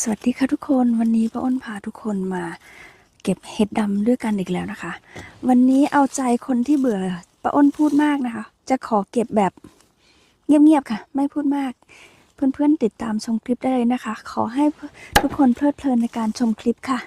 สวัสดีค่ะทุกคนวันนี้ป้าอ้นพาทุกคนมาเก็บเห็ดดำด้วยกันอีกแล้วนะคะวันนี้เอาใจคนที่เบื่อป้าอ้นพูดมากนะคะจะขอเก็บแบบเงียบๆค่ะไม่พูดมากเพื่อนๆติดตามชมคลิปได้เลยนะคะขอให้ทุกคนเพลิดเพลินในการชมคลิปค่ะ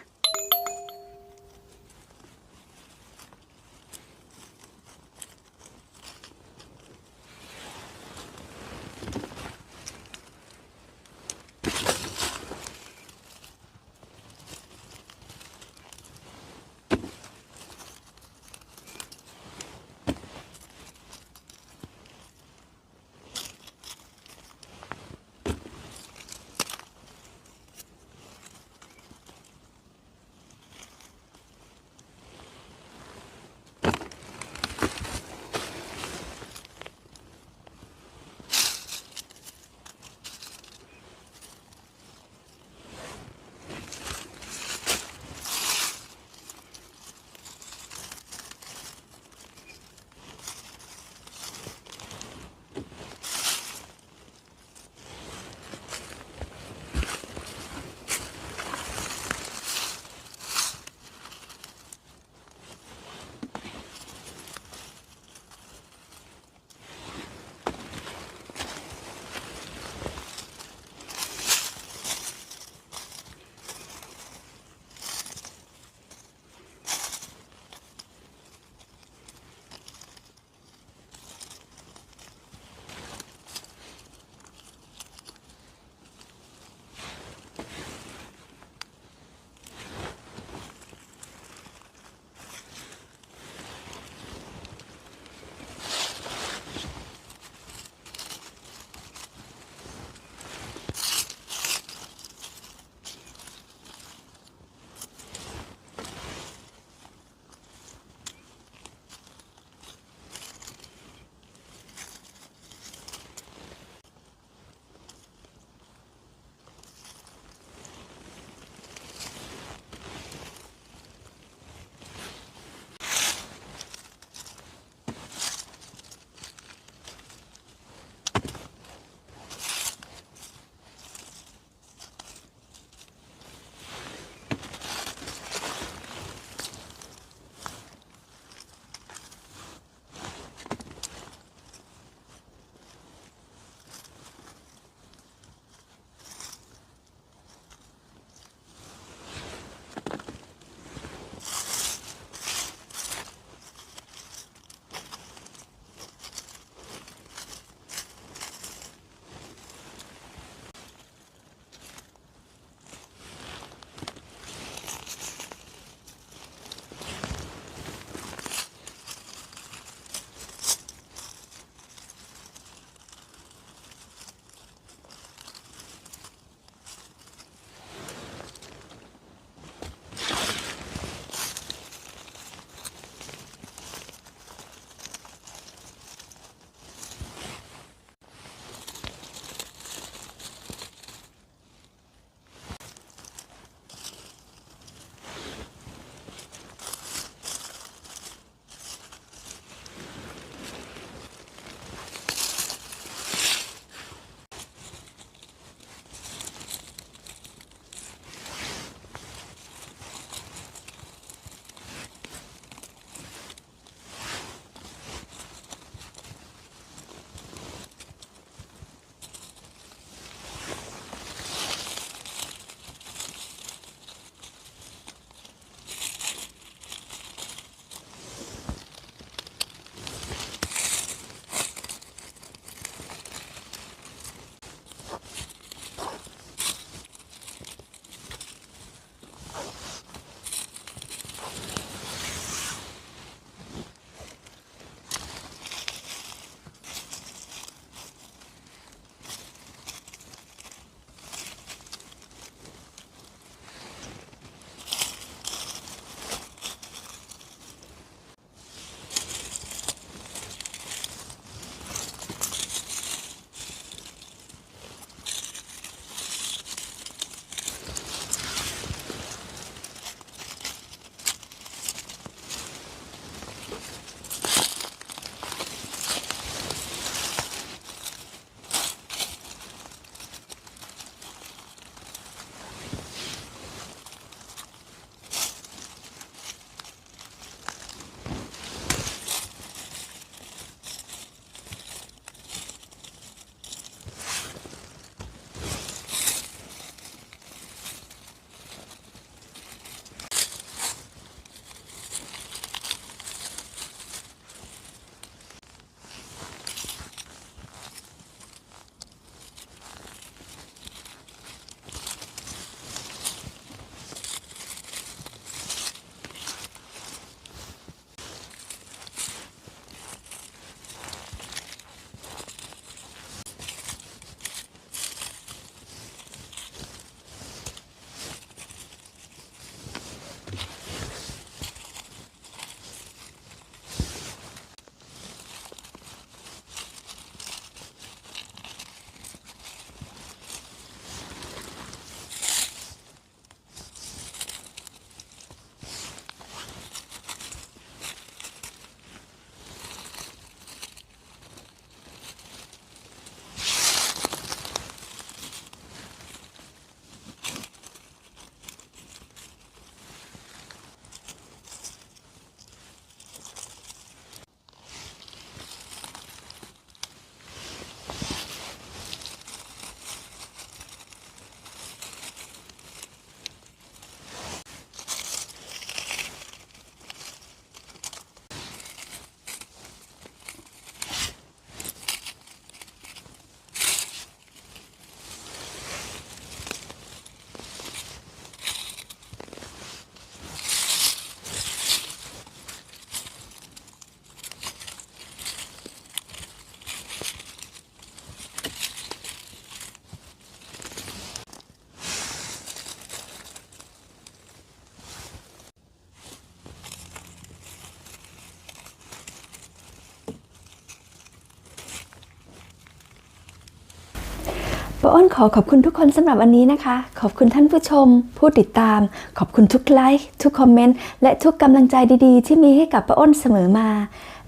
ป้าอ้นขอบคุณทุกคนสำหรับวันนี้นะคะ ขอบคุณท่านผู้ชมผู้ติดตามขอบคุณทุกไลค์ทุกคอมเมนต์และทุกกำลังใจดีๆที่มีให้กับป้าอ้นเสมอมา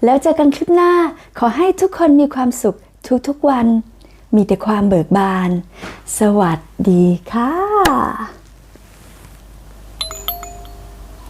แล้วเจอกันคลิปหน้าขอให้ทุกคนมีความสุขทุกๆวันมีแต่ความเบิกบานสวัสดีค่ะ